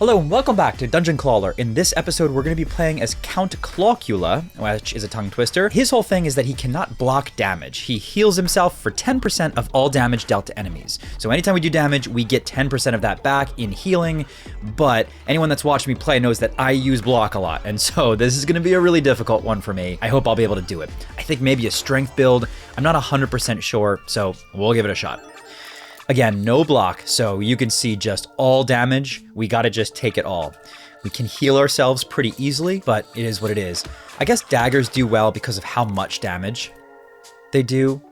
Hello and welcome back to Dungeon Clawler. In this episode, we're going to be playing as Count Clawcula, which is a tongue twister. His whole thing is that he cannot block damage. He heals himself for 10% of all damage dealt to enemies. So anytime we do damage, we get 10% of that back in healing, but anyone that's watched me play knows that I use block a lot, and so this is going to be a really difficult one for me. I hope I'll be able to do it. I think maybe a strength build. I'm not 100% sure, so we'll give it a shot. Again, no block, so you can see just all damage. We gotta just take it all. We can heal ourselves pretty easily, but it is what it is. I guess daggers do well because of how much damage they do.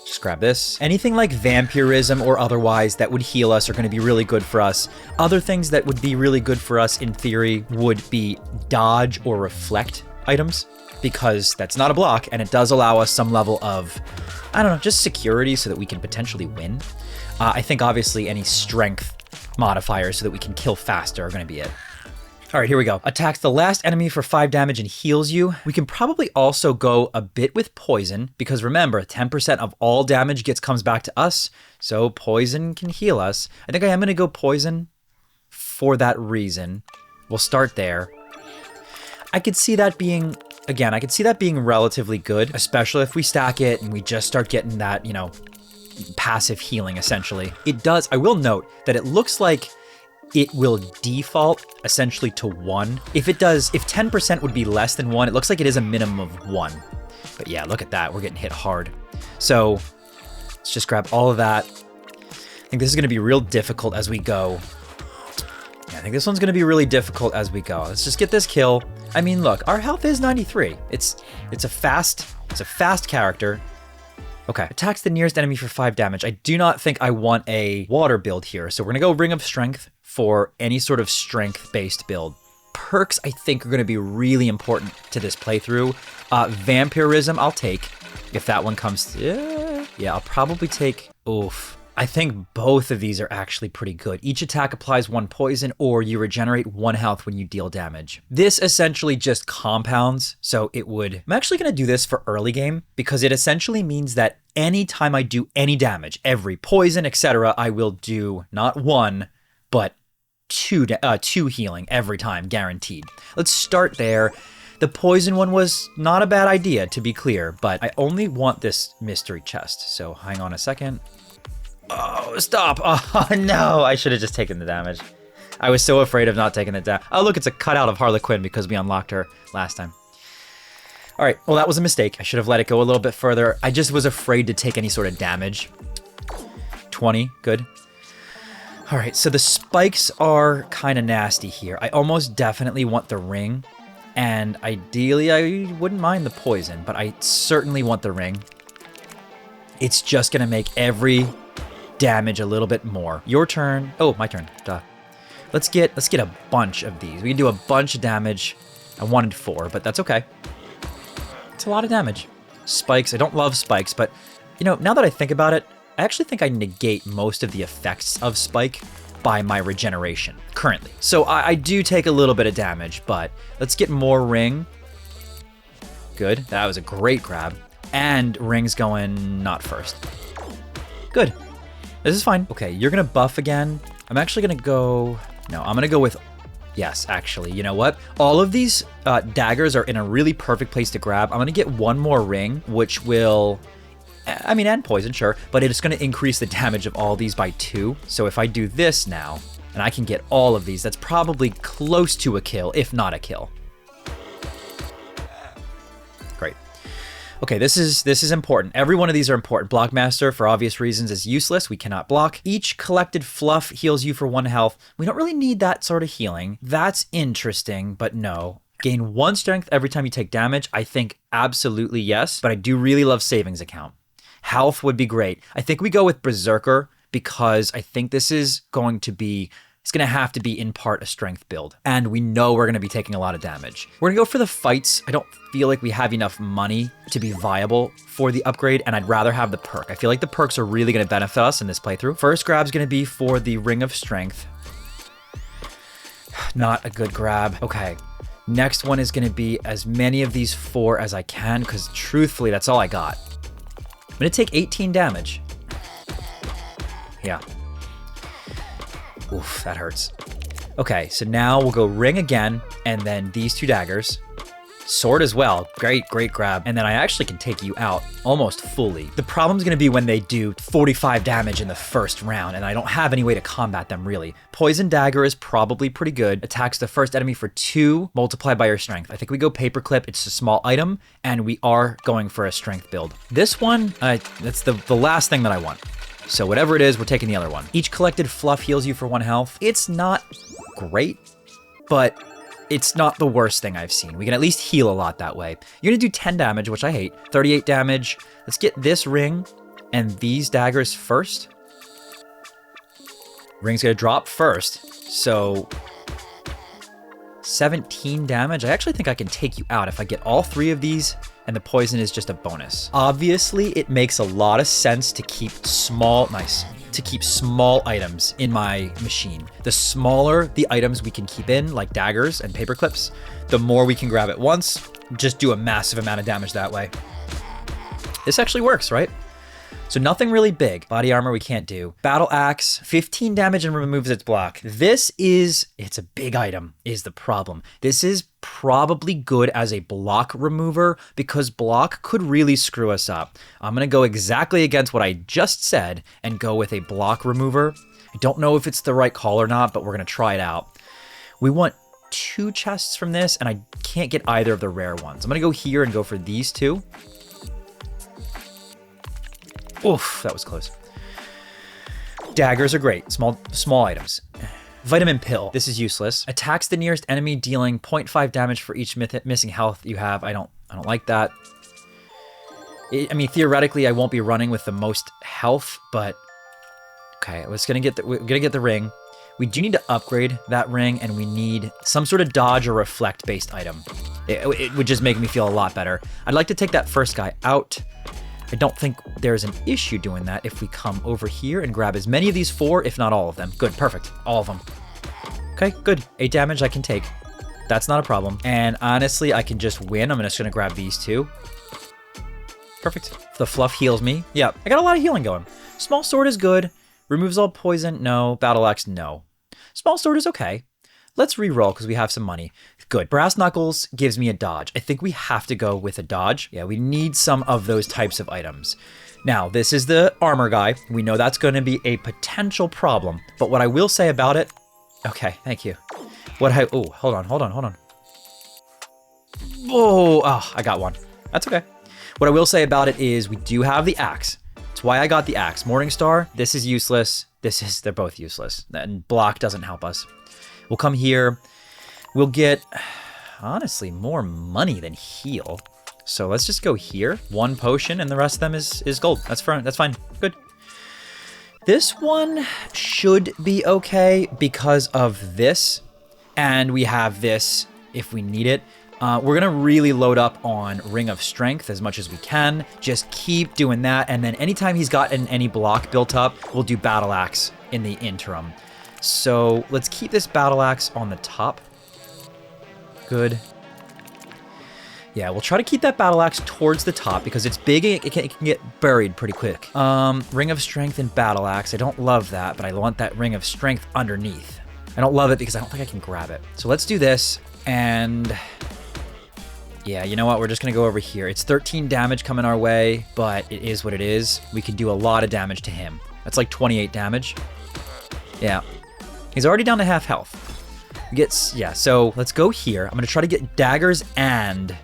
Just grab this. Anything like vampirism or otherwise that would heal us are gonna be really good for us. Other things that would be really good for us in theory would be dodge or reflect items, because that's not a block and it does allow us some level of, I don't know, just security so that we can potentially win. I think obviously any strength modifiers so that we can kill faster are going to be it. All right, here we go. Attacks the last enemy for 5 damage and heals you. We can probably also go a bit with poison because remember, 10% of all damage comes back to us, so poison can heal us. I think I am going to go poison for that reason. We'll start there. I could see that being, again, I could see that being relatively good, especially if we stack it and we just start getting that, you know, passive healing, essentially. It does, I will note that it looks like it will default essentially to 1. If it does, if 10% would be less than 1, it looks like it is a minimum of 1. But yeah, look at that, we're getting hit hard. So let's just grab all of that. I think this is gonna be real difficult as we go. Yeah, I think this one's gonna be really difficult as we go. Let's just get this kill. I mean, look, our health is 93. It's a fast character. Okay, attacks the nearest enemy for 5 damage. I do not think I want a water build here, so we're gonna go Ring of Strength for any sort of strength-based build. Perks, I think, are gonna be really important to this playthrough. Vampirism, I'll take, if that one comes. Yeah, I'll probably take, oof. I think both of these are actually pretty good. Each attack applies 1 poison, or you regenerate 1 health when you deal damage. This essentially just compounds, so it would... I'm actually going to do this for early game, because it essentially means that anytime I do any damage, every poison, etc., I will do not 1, but 2 healing every time, guaranteed. Let's start there. The poison one was not a bad idea, to be clear, but I only want this mystery chest, so hang on a second. Oh, stop. Oh, no. I should have just taken the damage. I was so afraid of not taking the damage. Oh, look, it's a cutout of Harley Quinn because we unlocked her last time. All right. Well, that was a mistake. I should have let it go a little bit further. I just was afraid to take any sort of damage. 20. Good. All right. So the spikes are kind of nasty here. I almost definitely want the ring. And ideally, I wouldn't mind the poison, but I certainly want the ring. It's just going to make every... damage a little bit more. Your turn. Oh, my turn. Duh. Let's get a bunch of these. We can do a bunch of damage. I wanted 4, but that's okay. It's a lot of damage. Spikes. I don't love spikes, but you know, now that I think about it, I actually think I negate most of the effects of spike by my regeneration currently. So I do take a little bit of damage, but let's get more ring. Good. That was a great grab. And ring's going not first. Good. This is fine. Okay, you're gonna buff again. I'm actually gonna go... No, I'm gonna go with... Yes, actually, you know what? All of these daggers are in a really perfect place to grab. I'm gonna get 1 more ring, which will... I mean, and poison, sure, but it's gonna increase the damage of all these by 2. So if I do this now, and I can get all of these, that's probably close to a kill, if not a kill. Great. Okay, this is important. Every one of these are important. Blockmaster, for obvious reasons, is useless. We cannot block. Each collected fluff heals you for 1 health. We don't really need that sort of healing. That's interesting, but no. Gain 1 strength every time you take damage. I think absolutely yes, but I do really love savings account. Health would be great. I think we go with Berserker because I think this is going to be... It's going to have to be in part a strength build. And we know we're going to be taking a lot of damage. We're going to go for the fights. I don't feel like we have enough money to be viable for the upgrade, and I'd rather have the perk. I feel like the perks are really going to benefit us in this playthrough. First grab's going to be for the Ring of Strength. Not a good grab. Okay. Next one is going to be as many of these 4 as I can, because truthfully, that's all I got. I'm going to take 18 damage. Yeah. Oof, that hurts. Okay, so now we'll go ring again, and then these 2 daggers. Sword as well. Great grab. And then I actually can take you out almost fully. The problem's gonna be when they do 45 damage in the first round, and I don't have any way to combat them really. Poison dagger is probably pretty good. Attacks the first enemy for 2, multiplied by your strength. I think we go paperclip. It's a small item, and we are going for a strength build. This one, that's the last thing that I want. So whatever it is, we're taking the other one. Each collected fluff heals you for 1 health. It's not great, but it's not the worst thing I've seen. We can at least heal a lot that way. You're gonna do 10 damage, which I hate. 38 damage. Let's get this ring and these daggers first. Ring's gonna drop first. So 17 damage. I actually think I can take you out if I get all 3 of these, and the poison is just a bonus. Obviously, it makes a lot of sense to keep small items in my machine. The smaller the items we can keep in, like daggers and paper clips, the more we can grab at once. Just do a massive amount of damage that way. This actually works, right? So nothing really big. Body armor we can't do. Battle axe, 15 damage and removes its block. It's a big item is the problem. This is probably good as a block remover because block could really screw us up. I'm gonna go exactly against what I just said and go with a block remover. I don't know if it's the right call or not, but we're gonna try it out. We want 2 chests from this, and I can't get either of the rare ones. I'm gonna go here and go for these 2. Oof, that was close. Daggers are great, small items. Vitamin pill, this is useless. Attacks the nearest enemy, dealing 0.5 damage for each missing health you have. I don't like that. I mean, theoretically, I won't be running with the most health, but okay, we're gonna get the ring. We do need to upgrade that ring, and we need some sort of dodge or reflect based item. It would just make me feel a lot better. I'd like to take that first guy out. I don't think there's an issue doing that if we come over here and grab as many of these 4, if not all of them. Good, perfect, all of them. Okay, good, 8 damage I can take. That's not a problem. And honestly, I can just win. I'm just gonna grab these 2. Perfect, the fluff heals me. Yeah, I got a lot of healing going. Small sword is good. Removes all poison, no. Battle axe, no. Small sword is okay. Let's re-roll because we have some money. Good. Brass knuckles gives me a dodge. I think we have to go with a dodge. Yeah, we need some of those types of items. Now, this is the armor guy. We know that's going to be a potential problem. But what I will say about it... Okay, thank you. Oh, hold on. Oh, I got one. That's okay. What I will say about it is we do have the axe. That's why I got the axe. Morningstar, this is useless. They're both useless. And block doesn't help us. We'll come here. We'll get, honestly, more money than heal. So let's just go here. 1 potion, and the rest of them is gold. That's fine. Good. This one should be okay because of this. And we have this if we need it. We're going to really load up on Ring of Strength as much as we can. Just keep doing that. And then anytime he's got any block built up, we'll do Battle Axe in the interim. So let's keep this battle axe on the top. Good. Yeah, we'll try to keep that battle axe towards the top because it's big and it can get buried pretty quick. Ring of Strength and battle axe. I don't love that, but I want that Ring of Strength underneath. I don't love it because I don't think I can grab it. So let's do this. And yeah, you know what? We're just going to go over here. It's 13 damage coming our way, but it is what it is. We can do a lot of damage to him. That's like 28 damage. Yeah. He's already down to half health. Yeah, so let's go here. I'm going to try to get daggers, and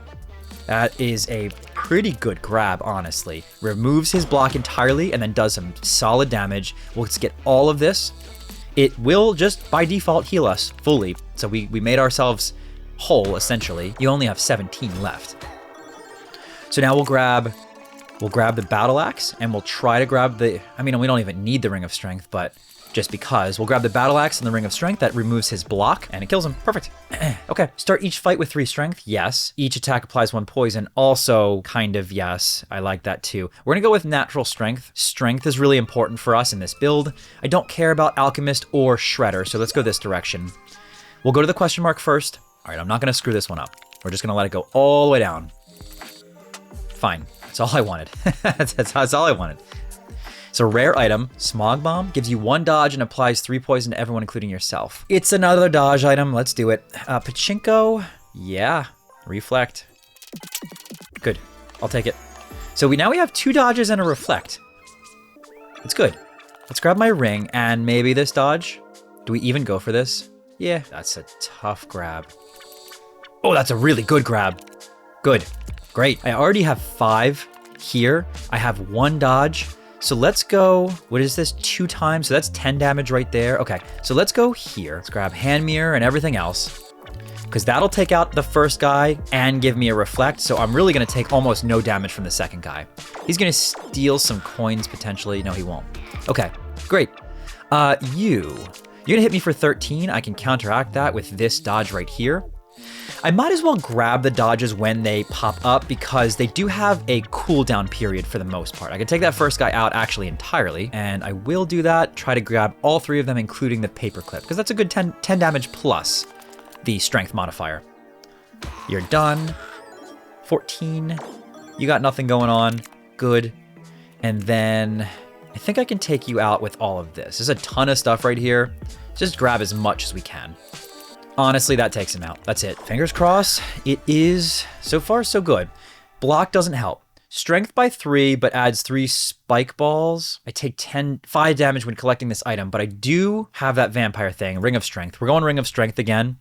that is a pretty good grab, honestly. Removes his block entirely and then does some solid damage. Let's get all of this. It will just, by default, heal us fully. So we made ourselves whole, essentially. You only have 17 left. So now we'll grab the battle axe, and we'll try to grab the... I mean, we don't even need the Ring of Strength, but... just because. We'll grab the battle axe and the Ring of Strength. That removes his block and it kills him. Perfect. Okay. Start each fight with 3 strength. Yes. Each attack applies 1 poison. Also, kind of yes. I like that too. We're going to go with natural strength. Strength is really important for us in this build. I don't care about Alchemist or Shredder, so let's go this direction. We'll go to the question mark first. All right, I'm not going to screw this one up. We're just going to let it go all the way down. Fine. That's all I wanted. That's all I wanted. It's a rare item. Smog Bomb gives you 1 dodge and applies 3 poison to everyone, including yourself. It's another dodge item. Let's do it. Pachinko. Yeah. Reflect. Good. I'll take it. So now we have 2 dodges and a reflect. It's good. Let's grab my ring and maybe this dodge. Do we even go for this? Yeah, that's a tough grab. Oh, that's a really good grab. Good. Great. I already have 5 here. I have 1 dodge. So let's go, what is this, 2 times? So that's 10 damage right there. Okay, so let's go here. Let's grab hand mirror and everything else, because that'll take out the first guy and give me a reflect. So I'm really gonna take almost no damage from the second guy. He's gonna steal some coins potentially. No, he won't. Okay, great. You're gonna hit me for 13. I can counteract that with this dodge right here. I might as well grab the dodges when they pop up because they do have a cooldown period for the most part. I can take that first guy out actually entirely, and I will do that. Try to grab all 3 of them, including the paperclip, because that's a good 10 damage plus the strength modifier. You're done. 14. You got nothing going on. Good. And then I think I can take you out with all of this. There's a ton of stuff right here. Just grab as much as we can. Honestly, that takes him out. That's it. Fingers crossed. It is so far so good. Block doesn't help. Strength by 3, but adds 3 spike balls. I take 5 damage when collecting this item, but I do have that vampire thing, Ring of Strength. We're going Ring of Strength again.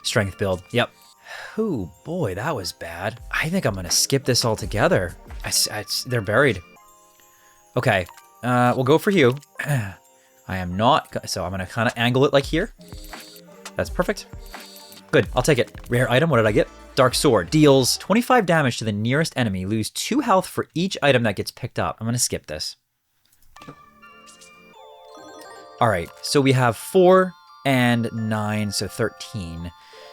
Strength build. Yep. Oh boy, that was bad. I think I'm gonna skip this altogether. They're buried. Okay, we'll go for you. I am not, so I'm gonna kind of angle it like here. That's perfect. Good, I'll take it. Rare item, what did I get? Dark Sword. Deals 25 damage to the nearest enemy. Lose 2 health for each item that gets picked up. I'm gonna skip this. All right, so we have 4 and 9, so 13.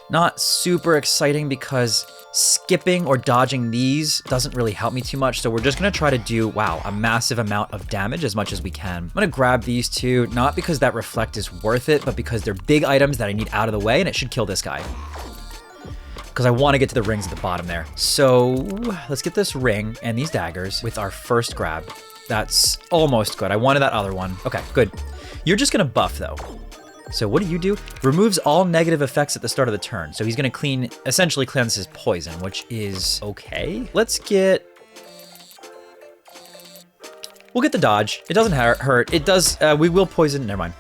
Not super exciting because skipping or dodging these doesn't really help me too much. So we're just gonna try to do, wow, a massive amount of damage as much as we can. I'm gonna grab these 2, not because that reflect is worth it, but because they're big items that I need out of the way and it should kill this guy. Because I wanna get to the rings at the bottom there. So let's get this ring and these daggers with our first grab. That's almost good. I wanted that other one. Okay, good. You're just gonna buff though. So what do? Removes all negative effects at the start of the turn. So he's gonna essentially cleanse his poison, which is okay. We'll get the dodge. It doesn't hurt. It does, we will poison, never mind.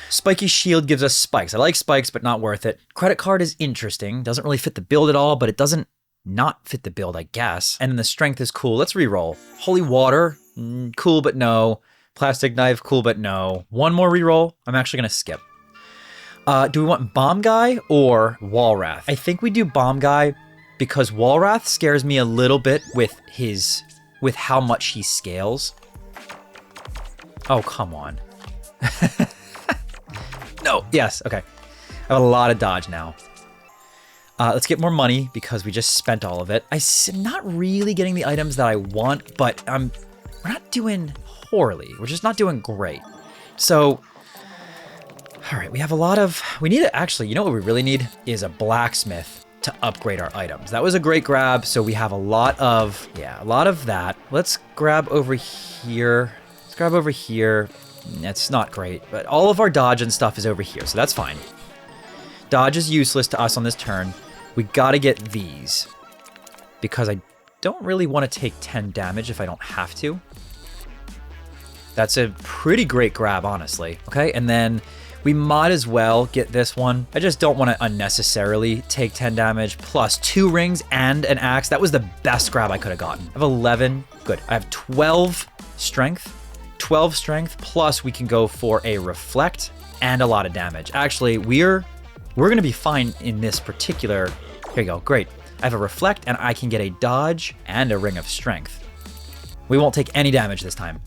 Spiky shield gives us spikes. I like spikes, but not worth it. Credit card is interesting. Doesn't really fit the build at all, but it doesn't not fit the build, I guess. And then the strength is cool. Let's reroll. Holy water, cool, but no. Plastic knife, cool, but no. One more reroll. I'm actually gonna skip. Do we want Bomb Guy or Walrath? I think we do Bomb Guy because Walrath scares me a little bit with how much he scales. Oh, come on. No, yes, okay. I have a lot of dodge now. Let's get more money because we just spent all of it. I'm not really getting the items that I want, but we're not doing poorly. We're just not doing great. So, all right, we have a lot of, we need to actually, you know what we really need is a blacksmith to upgrade our items. That was a great grab. So we have a lot of that. Let's grab over here. Let's grab over here. That's not great, but all of our dodge and stuff is over here. So that's fine. Dodge is useless to us on this turn. We gotta get these because I don't really want to take 10 damage if I don't have to. That's a pretty great grab, honestly. Okay, and then we might as well get this one. I just don't want to unnecessarily take 10 damage plus 2 rings and an axe. That was the best grab I could have gotten. I have 11. Good. I have 12 strength. 12 strength plus we can go for a reflect and a lot of damage. Actually, we're going to be fine in this particular. Here you go. Great. I have a reflect and I can get a dodge and a ring of strength. We won't take any damage this time.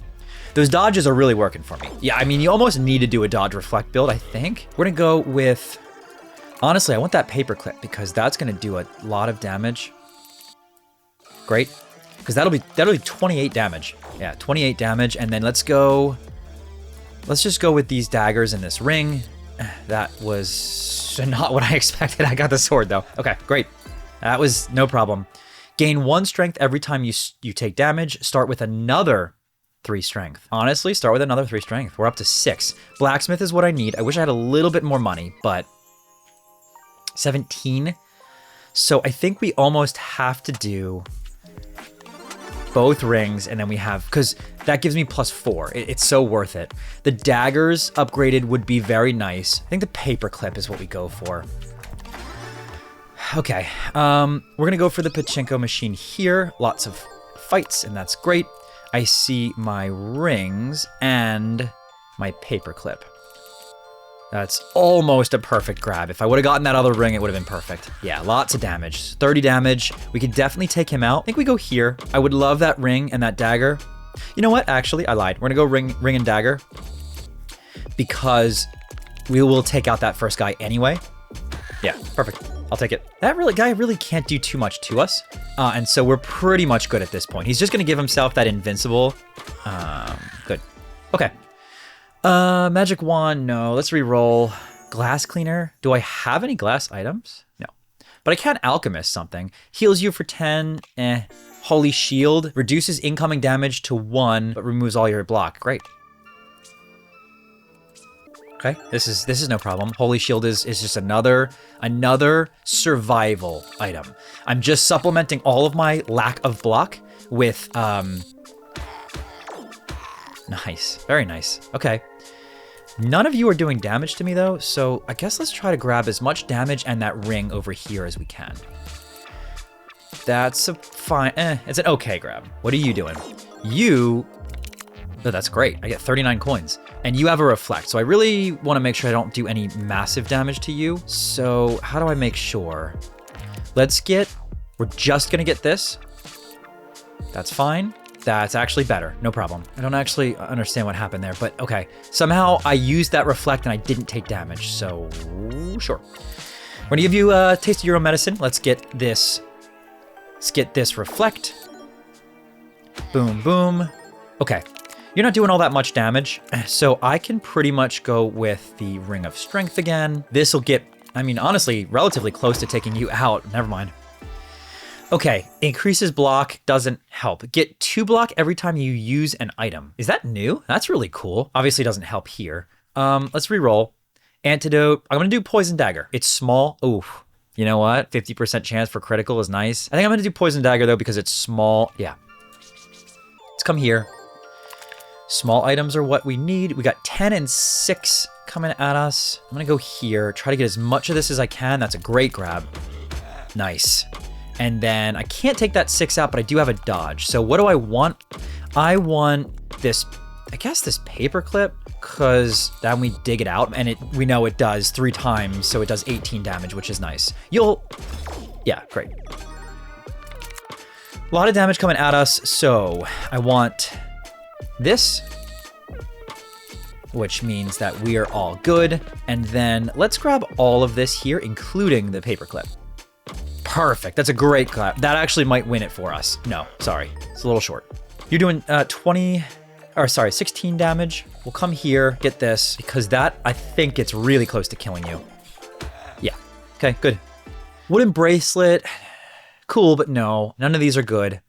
Those dodges are really working for me. Yeah, I mean, you almost need to do a dodge reflect build, I think. We're gonna go with, honestly, I want that paperclip because that's gonna do a lot of damage. Great, because that'll be 28 damage. Yeah, 28 damage, and then let's just go with these daggers and this ring. That was not what I expected. I got the sword though. Okay, great. That was no problem. Gain 1 strength every time you take damage. Start with another 3 strength. Honestly, start with another 3 strength. We're up to 6. Blacksmith is what I need. I wish I had a little bit more money, but 17. So I think we almost have to do both rings, and then we have, because that gives me +4. It's so worth it. The daggers upgraded would be very nice. I think the paperclip is what we go for. Okay, we're gonna go for the pachinko machine here. Lots of fights, and that's great. I see my rings and my paperclip. That's almost a perfect grab. If I would have gotten that other ring, it would have been perfect. Yeah, lots of damage. 30 damage. We could definitely take him out. I think we go here. I would love that ring and that dagger. You know what? Actually, I lied. We're gonna go ring and dagger because we will take out that first guy anyway. Yeah, perfect. I'll take it. That guy really can't do too much to us. And so we're pretty much good at this point. He's just gonna give himself that invincible. Good. Okay. Magic wand, no. Let's re-roll. Glass cleaner. Do I have any glass items? No. But I can alchemist something. Heals you for 10. Holy shield. Reduces incoming damage to 1, but removes all your block. Great. Okay, this is no problem. Holy shield is just another survival item. I'm just supplementing all of my lack of block with nice, very nice. Okay. None of you are doing damage to me though, so I guess let's try to grab as much damage and that ring over here as we can. That's a fine, it's an okay grab. What are you doing? Oh, that's great. I get 39 coins. And you have a reflect, so I really want to make sure I don't do any massive damage to you. So how do I make sure? We're just gonna get this. That's fine. That's actually better, no problem. I don't actually understand what happened there, but okay. Somehow I used that reflect and I didn't take damage, so sure. We're gonna give you a taste of your own medicine. Let's get this reflect. Boom, boom. Okay. You're not doing all that much damage, so I can pretty much go with the Ring of Strength again. This'll get, I mean, honestly, relatively close to taking you out. Never mind. Okay, increases block, doesn't help. Get 2 block every time you use an item. Is that new? That's really cool. Obviously doesn't help here. Let's re-roll. Antidote, I'm gonna do Poison Dagger. It's small, oof. You know what? 50% chance for critical is nice. I think I'm gonna do Poison Dagger though because it's small, yeah. Let's come here. Small items are what we need. We got 10 and 6 coming at us. I'm gonna go here, try to get as much of this as I can. That's a great grab. Nice. And then I can't take that 6 out, but I do have a dodge. So what do I want? I want this, I guess this paperclip, because then we dig it out and we know it does 3 times, so it does 18 damage, which is nice. Yeah, great. A lot of damage coming at us, so I want this, which means that we are all good. And then let's grab all of this here, including the paperclip. Perfect, that's a great clap. That actually might win it for us. No, sorry, it's a little short. You're doing 16 damage. We'll come here, get this, because that, I think it's really close to killing you. Yeah, okay, good. Wooden bracelet, cool, but no, none of these are good.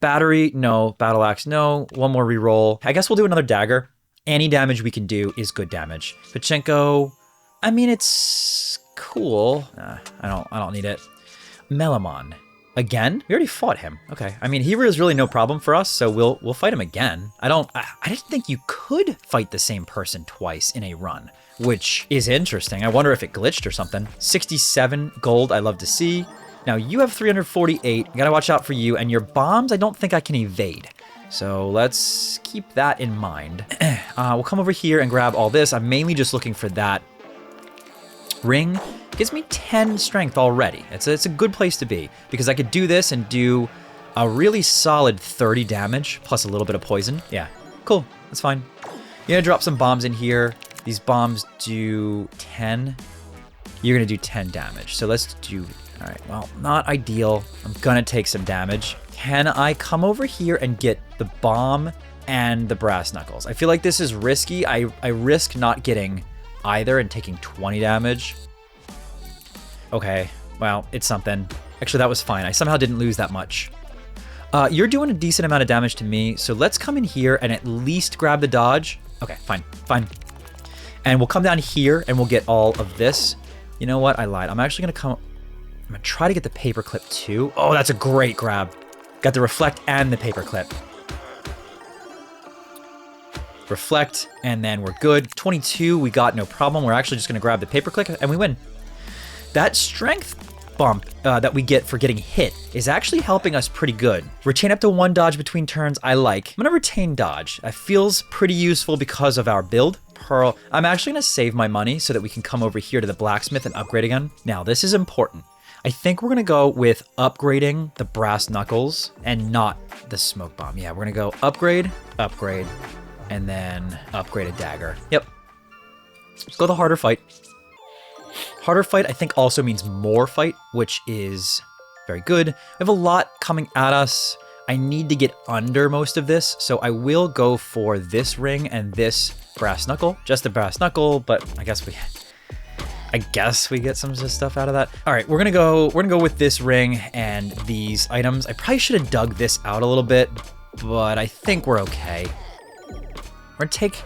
Battery, no. Battle axe, no. One more reroll. I guess we'll do another dagger. Any damage we can do is good damage. Pachinko, I mean, it's cool. I don't need it. Melamon, again? We already fought him. Okay, I mean, he is really no problem for us, so we'll fight him again. I didn't think you could fight the same person twice in a run, which is interesting. I wonder if it glitched or something. 67 gold, I love to see. Now you have 348, I gotta watch out for you, and your bombs I don't think I can evade. So let's keep that in mind. We'll come over here and grab all this. I'm mainly just looking for that ring. It gives me 10 strength already. It's a good place to be, because I could do this and do a really solid 30 damage, plus a little bit of poison. Yeah, cool, that's fine. You're gonna drop some bombs in here. These bombs do 10. You're gonna do 10 damage, so let's do... All right, well, not ideal. I'm gonna take some damage. Can I come over here and get the bomb and the brass knuckles? I feel like this is risky. I risk not getting either and taking 20 damage. Okay, well, it's something. Actually, that was fine. I somehow didn't lose that much. You're doing a decent amount of damage to me, so let's come in here and at least grab the dodge. Okay, fine, fine. And we'll come down here and we'll get all of this. You know what? I lied. I'm actually I'm gonna try to get the paperclip too. Oh, that's a great grab. Got the reflect and the paperclip. Reflect, and then we're good. 22, we got no problem. We're actually just gonna grab the paperclip and we win. That strength bump that we get for getting hit is actually helping us pretty good. Retain up to 1 dodge between turns, I like. I'm gonna retain dodge. That feels pretty useful because of our build. Pearl. I'm actually gonna save my money so that we can come over here to the blacksmith and upgrade again. Now, this is important. I think we're gonna go with upgrading the brass knuckles and not the smoke bomb. Yeah, we're gonna go upgrade, upgrade, and then upgrade a dagger. Yep. Let's go the harder fight. Harder fight, I think, also means more fight, which is very good. We have a lot coming at us. I need to get under most of this, so I will go for this ring and this brass knuckle. Just a brass knuckle, but I guess we get some stuff out of that. All right, we're gonna go with this ring and these items. I probably should have dug this out a little bit, but I think we're okay. We're gonna take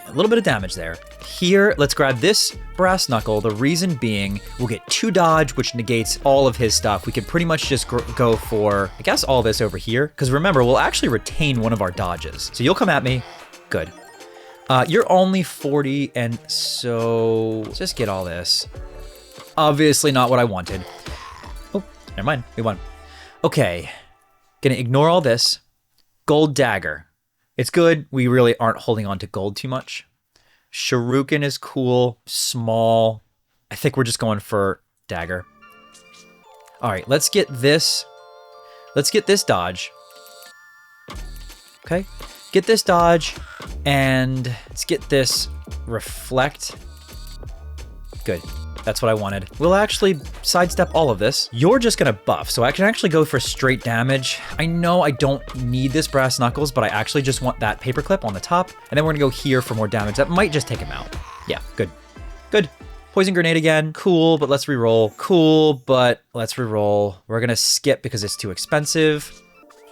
a little bit of damage there. Here, let's grab this brass knuckle. The reason being, we'll get 2 dodge, which negates all of his stuff. We could pretty much just go for, I guess, all this over here. Because remember, we'll actually retain one of our dodges. So you'll come at me. Good. You're only 40, and so let's just get all this. Obviously not what I wanted. Oh, never mind. We won. Okay. Gonna ignore all this. Gold dagger. It's good. We really aren't holding on to gold too much. Shuriken is cool, small. I think we're just going for dagger. All right, let's get this. Let's get this dodge. Okay, get this dodge, and let's get this reflect. Good, that's what I wanted. We'll actually sidestep all of this. You're just gonna buff, so I can actually go for straight damage. I know I don't need this brass knuckles, but I actually just want that paperclip on the top, and then we're gonna go here for more damage. That might just take him out. Yeah, good, good. Poison grenade again, cool, but let's reroll. Cool, but let's reroll. We're gonna skip because it's too expensive.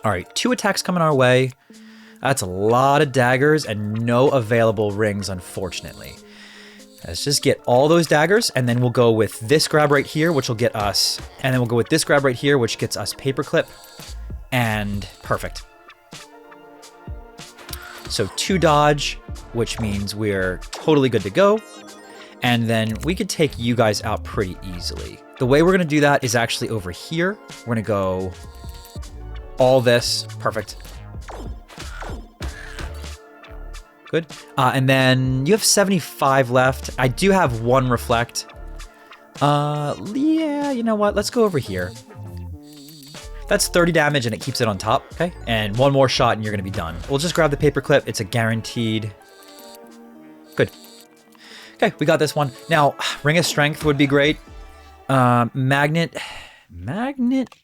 All right, 2 attacks coming our way. That's a lot of daggers and no available rings, unfortunately. Let's just get all those daggers, and then we'll go with this grab right here, which will get us, and then we'll go with this grab right here, which gets us paperclip, and perfect. So 2 dodge, which means we're totally good to go, and then we could take you guys out pretty easily. The way we're gonna do that is actually over here. We're gonna go all this, perfect. Good. And then you have 75 left. I do have 1 reflect. Yeah, you know what? Let's go over here. That's 30 damage and it keeps it on top, okay? And 1 more shot and you're gonna be done. We'll just grab the paperclip. It's a guaranteed. Good. Okay, we got this one. Now, Ring of Strength would be great. Magnet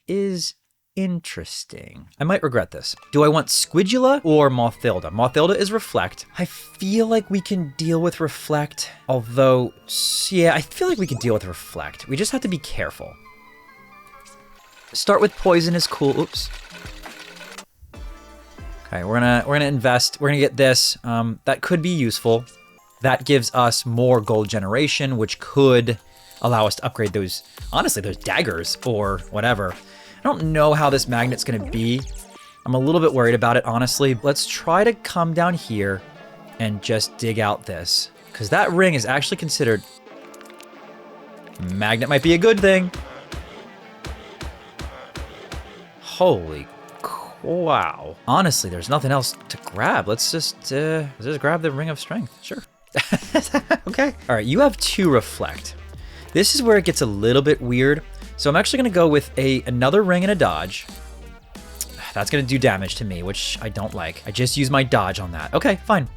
is interesting. I might regret this. Do I want Squidula or Mothilda? Mothilda is Reflect. I feel like we can deal with Reflect, although, yeah, I feel like we can deal with Reflect. We just have to be careful. Start with Poison is cool. Oops. Okay, we're gonna invest. We're gonna get this. That could be useful. That gives us more gold generation, which could allow us to upgrade those, honestly, those daggers or whatever. I don't know how this magnet's gonna be. I'm a little bit worried about it, honestly. Let's try to come down here and just dig out this, because that ring is actually considered. Magnet might be a good thing. Holy wow. Honestly, there's nothing else to grab. Let's just grab the Ring of Strength. Sure. Okay. All right, you have 2 Reflect. This is where it gets a little bit weird. So I'm actually gonna go with another ring and a dodge. That's gonna do damage to me, which I don't like. I just use my dodge on that. Okay, fine.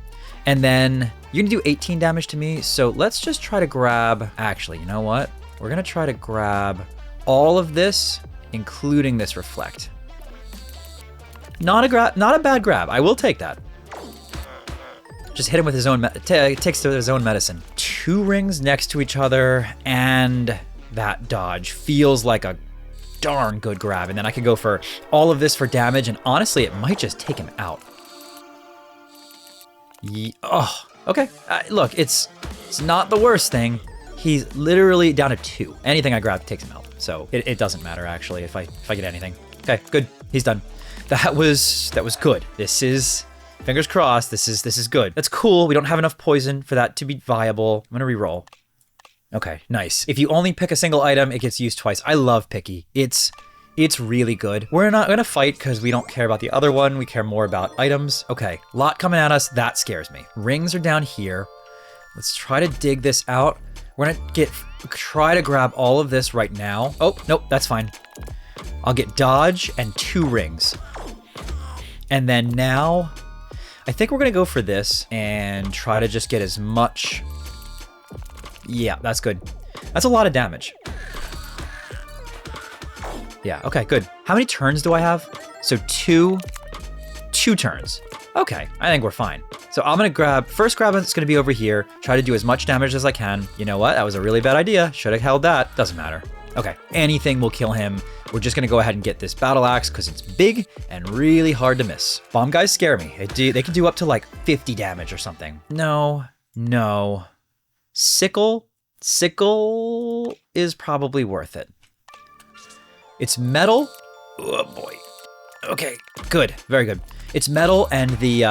And then you're gonna do 18 damage to me. So let's just try to grab, actually, you know what? We're gonna try to grab all of this, including this Reflect. Not a bad grab. I will take that. Just hit him with his own, takes to his own medicine. 2 rings next to each other, and that dodge feels like a darn good grab. And then I could go for all of this for damage, and honestly, it might just take him out. Oh, okay. Look, it's not the worst thing. He's literally down to 2. Anything I grab takes him out. So it doesn't matter, actually, if I get anything. Okay, good. He's done. That was good. This is, fingers crossed, this is good. That's cool. We don't have enough poison for that to be viable. I'm gonna reroll. Okay, nice. If you only pick a single item, it gets used twice. I love picky. It's really good. We're not gonna fight because we don't care about the other one. We care more about items. Okay, lot coming at us. That scares me. Rings are down here. Let's try to dig this out. We're gonna try to grab all of this right now. Oh, nope, that's fine. I'll get dodge and 2 rings. And then now, I think we're gonna go for this and try to just get as much. Yeah, that's good. That's a lot of damage. Yeah, okay, good. How many turns do I have? So 2 turns. Okay, I think we're fine. So I'm gonna first grab it's gonna be over here, try to do as much damage as I can. You know what, that was a really bad idea. Should have held that, doesn't matter. Okay, anything will kill him. We're just gonna go ahead and get this battle axe because it's big and really hard to miss. Bomb guys scare me. They can do up to like 50 damage or something. No. Sickle is probably worth it. It's metal. Oh boy. Okay, good, very good. It's metal and the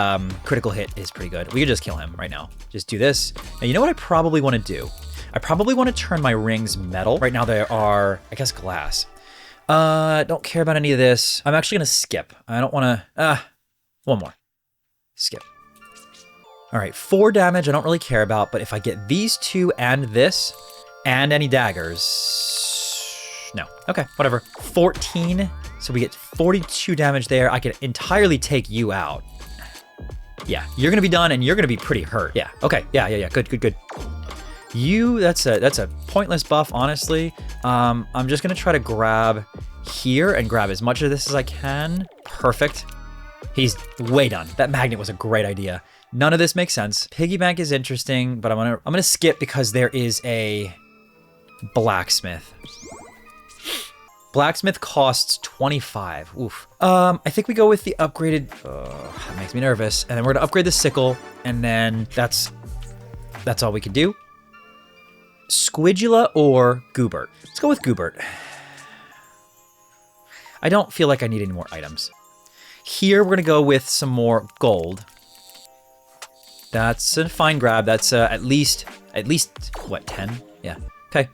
critical hit is pretty good. We could just kill him right now. Just do this. Now, you know what I probably want to do? I probably want to turn my rings metal. Right now they are, I guess, glass. Don't care about any of this. I'm actually gonna skip. I don't want to, one more. Skip. All right, 4 damage I don't really care about, but if I get these 2 and this, and any daggers, no. Okay, whatever. 14, so we get 42 damage there. I can entirely take you out. Yeah, you're gonna be done and you're gonna be pretty hurt. Yeah, okay, yeah, good. You, that's a pointless buff, honestly. I'm just gonna try to grab here and grab as much of this as I can. Perfect. He's way done. That magnet was a great idea. None of this makes sense. Piggy bank is interesting, but I'm gonna skip because there is a blacksmith. Blacksmith costs 25. Oof. I think we go with the upgraded. That makes me nervous. And then we're gonna upgrade the sickle, and then that's all we can do. Squidula or Goobert? Let's go with Goobert. I don't feel like I need any more items. Here, we're gonna go with some more gold. That's a fine grab. That's at least, what, 10? Yeah, okay.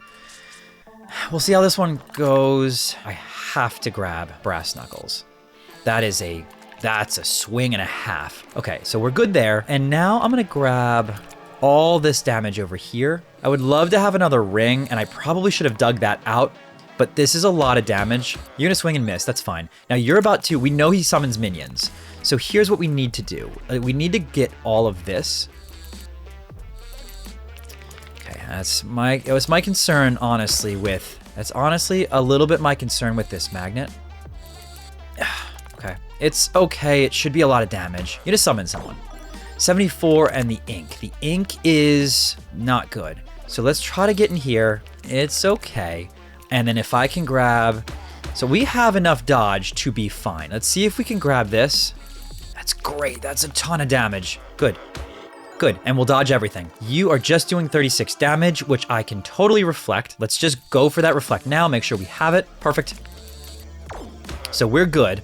We'll see how this one goes. I have to grab brass knuckles. That's a swing and a half. Okay, so we're good there. And now I'm gonna grab all this damage over here. I would love to have another ring, and I probably should have dug that out, but this is a lot of damage. You're gonna swing and miss, that's fine. Now you're about to, we know he summons minions. So here's what we need to do. We need to get all of this. Okay, it was my concern, honestly, that's honestly a little bit my concern with this magnet. Okay, it's okay, it should be a lot of damage. You just summon someone. 74 and the ink. The ink is not good. So let's try to get in here. It's okay. And then if I can grab, so we have enough dodge to be fine. Let's see if we can grab this. That's great. That's a ton of damage. Good. Good. And we'll dodge everything. You are just doing 36 damage, which I can totally reflect. Let's just go for that reflect now. Make sure we have it. Perfect. So we're good.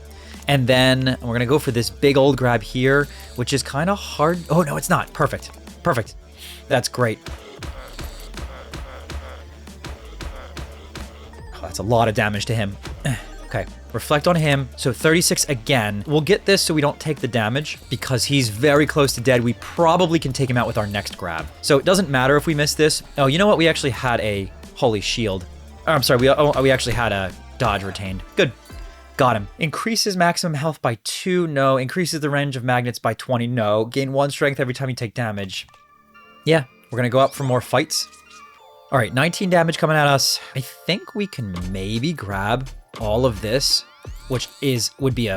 And then we're gonna go for this big old grab here, which is kind of hard. Oh, no, it's not. Perfect. Perfect. That's great. Oh, that's a lot of damage to him. Okay, reflect on him. So 36 again. We'll get this so we don't take the damage because he's very close to dead. We probably can take him out with our next grab. So it doesn't matter if we miss this. Oh, you know what? We actually had a holy shield. Oh, I'm sorry, we actually had a dodge retained. Good. Got him. Increases maximum health by 2, no. Increases the range of magnets by 20, no. Gain 1 strength every time you take damage. Yeah, we're gonna go up for more fights. All right, 19 damage coming at us. I think we can maybe grab all of this, which would be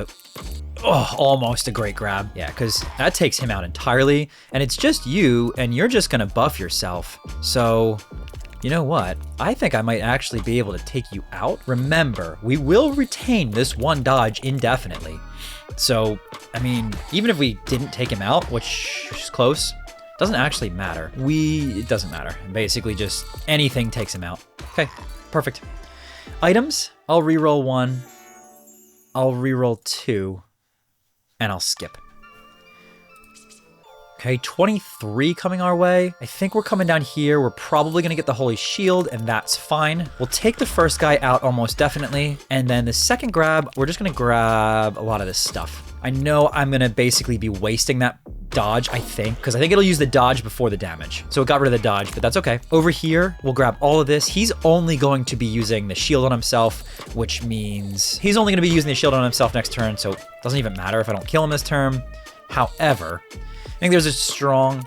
almost a great grab. Yeah, because that takes him out entirely, and it's just you, and you're just gonna buff yourself. So You know what? I think I might actually be able to take you out. Remember, we will retain this one dodge indefinitely. So, I mean, even if we didn't take him out, which is close, doesn't actually matter. It doesn't matter. Basically just anything takes him out. Okay, perfect. Items, I'll reroll 1, I'll reroll 2, and I'll skip. Okay, 23 coming our way. I think we're coming down here. We're probably gonna get the Holy Shield, and that's fine. We'll take the first guy out almost definitely. And then the second grab, we're just gonna grab a lot of this stuff. I know I'm gonna basically be wasting that dodge, I think, because I think it'll use the dodge before the damage. So it got rid of the dodge, but that's okay. Over here, we'll grab all of this. He's only going to be using the shield on himself, which means he's only gonna be using the shield on himself next turn, so it doesn't even matter if I don't kill him this turn. However, I think there's a strong...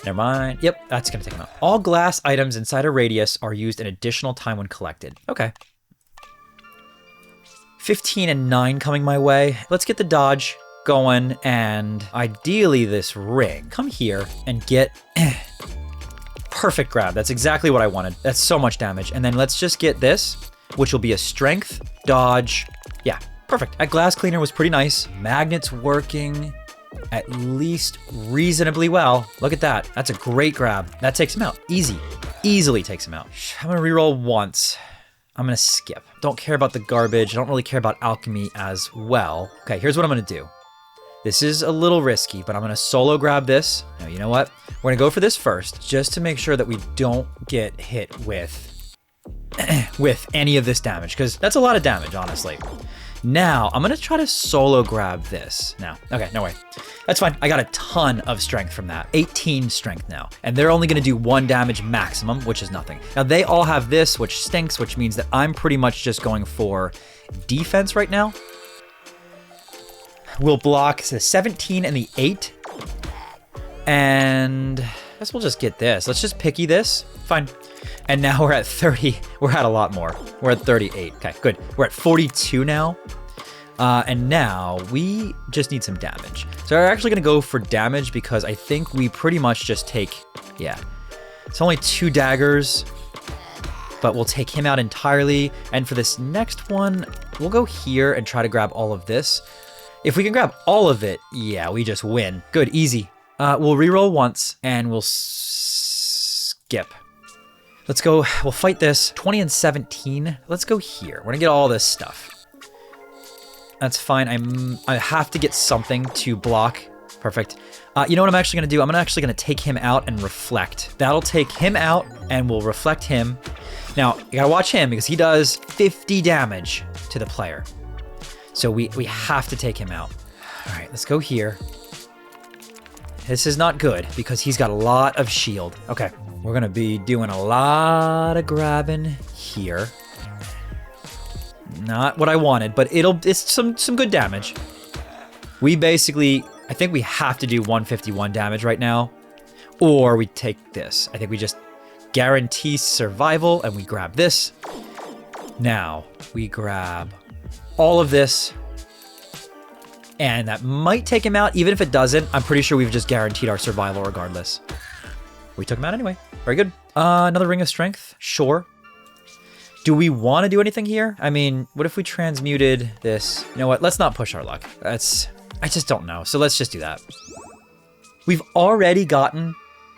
Never mind. Yep, that's going to take him out. All glass items inside a radius are used an additional time when collected. Okay. 15 and 9 coming my way. Let's get the dodge going, and ideally this ring. Come here and get... Perfect grab. That's exactly what I wanted. That's so much damage. And then let's just get this, which will be a strength, dodge. Yeah, perfect. That glass cleaner was pretty nice. Magnets working... at least reasonably well. Look at that. That's a great grab. That takes him out. Easy. Easily takes him out. I'm going to reroll once. I'm going to skip. Don't care about the garbage. I don't really care about alchemy as well. Okay, here's what I'm going to do. This is a little risky, but I'm going to solo grab this. Now, you know what? We're going to go for this first, just to make sure that we don't get hit with any of this damage, because that's a lot of damage, honestly. Now, I'm going to try to solo grab this. Now, okay, no way. That's fine. I got a ton of strength from that. 18 strength now. And they're only going to do 1 damage maximum, which is nothing. Now, they all have this, which stinks, which means that I'm pretty much just going for defense right now. We'll block the 17 and the 8. And I guess we'll just get this. Let's just picky this. Fine. And now we're at 30. We're at a lot more. We're at 38. Okay, good. We're at 42 now. And now we just need some damage. So we're actually going to go for damage because I think we pretty much just take... Yeah. It's only 2 daggers, but we'll take him out entirely. And for this next one, we'll go here and try to grab all of this. If we can grab all of it, yeah, we just win. Good, easy. We'll reroll once and we'll skip. Let's go, we'll fight this. 20 and 17. Let's go here. We're gonna get all this stuff. That's fine. I have to get something to block. Perfect. You know what I'm actually gonna do? I'm actually gonna take him out and reflect. That'll take him out and we'll reflect him. Now, you gotta watch him because he does 50 damage to the player. So we have to take him out. All right, let's go here. This is not good because he's got a lot of shield. Okay, we're gonna be doing a lot of grabbing here. Not what I wanted, but it's some good damage. We basically, I think we have to do 151 damage right now, or we take this. I think we just guarantee survival and we grab this. Now we grab all of this. And that might take him out. Even if it doesn't, I'm pretty sure we've just guaranteed our survival regardless. We took him out anyway. Very good. Another ring of strength. Sure. Do we want to do anything here? I mean, what if we transmuted this? You know what? Let's not push our luck. I just don't know. So let's just do that. We've already gotten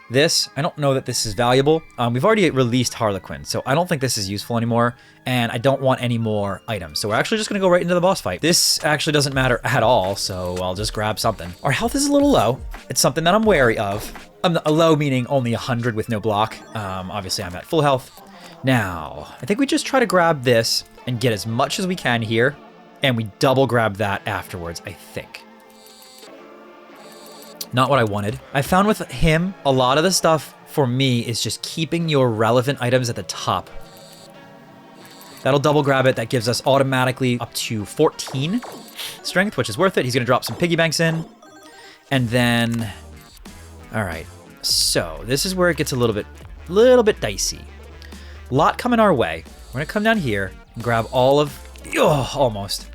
this. I don't know that this is valuable. We've already released Harlequin, so I don't think this is useful anymore, and I don't want any more items. So we're actually just gonna go right into the boss fight. This actually doesn't matter at all, so I'll just grab something. Our health is a little low. It's something that I'm wary of. A low meaning only 100 with no block. Obviously I'm at full health. Now, I think we just try to grab this and get as much as we can here, and we double grab that afterwards, I think. Not what I wanted. I found with him, a lot of the stuff for me is just keeping your relevant items at the top. That'll double grab it. That gives us automatically up to 14 strength, which is worth it. He's going to drop some piggy banks in. And then, all right. So this is where it gets a little bit dicey. Lot coming our way. We're going to come down here and grab all of, almost.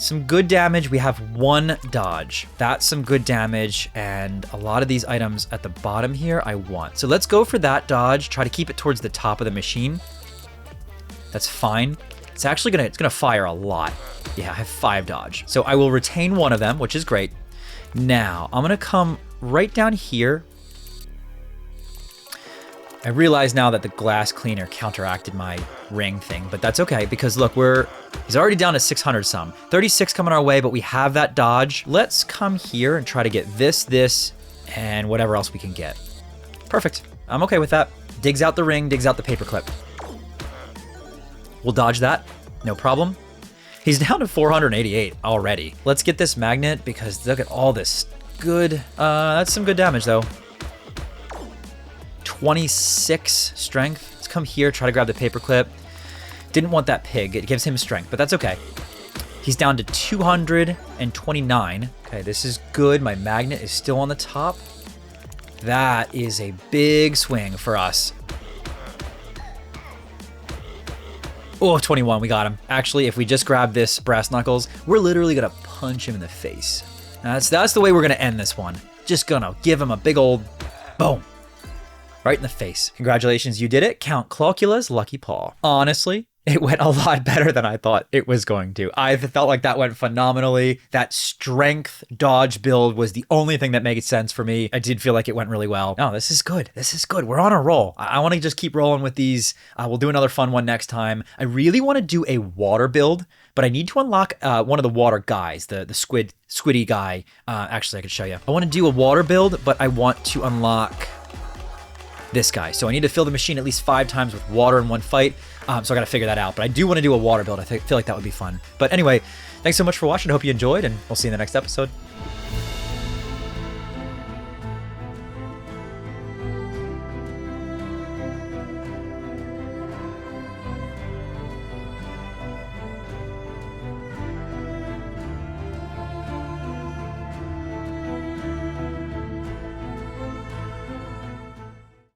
some good damage. We have 1 dodge. That's some good damage, and a lot of these items at the bottom here I want. So let's go for that dodge. Try to keep it towards the top of the machine. That's fine. It's actually gonna fire a lot. Yeah, I have 5 dodge. So I will retain 1 of them, which is great. Now, I'm gonna come right down here. I realize now that the glass cleaner counteracted my ring thing, but that's okay because look, he's already down to 600 some. 36 coming our way, but we have that dodge. Let's come here and try to get this, and whatever else we can get. Perfect. I'm okay with that. Digs out the ring, digs out the paperclip. We'll dodge that, no problem. He's down to 488 already. Let's get this magnet because look at all this good, that's some good damage though. 26 strength. Let's come here, try to grab the paperclip. Didn't want that pig. It gives him strength, but that's okay. He's down to 229. Okay, this is good. My magnet is still on the top. That is a big swing for us. Oh, 21, we got him. Actually, if we just grab this brass knuckles, we're literally gonna punch him in the face. That's the way we're gonna end this one. Just gonna give him a big old boom. Right in the face. Congratulations, you did it. Count Clawcula's lucky paw. Honestly, it went a lot better than I thought it was going to. I felt like that went phenomenally. That strength dodge build was the only thing that made sense for me. I did feel like it went really well. No, this is good. This is good. We're on a roll. I want to just keep rolling with these. We'll do another fun one next time. I really want to do a water build, but I need to unlock one of the water guys, the squiddy guy. Actually, I could show you. I want to do a water build, but I want to unlock this guy. So I need to fill the machine at least 5 times with water in one fight. So I got to figure that out. But I do want to do a water build. I feel like that would be fun. But anyway, thanks so much for watching. I hope you enjoyed, and we'll see you in the next episode.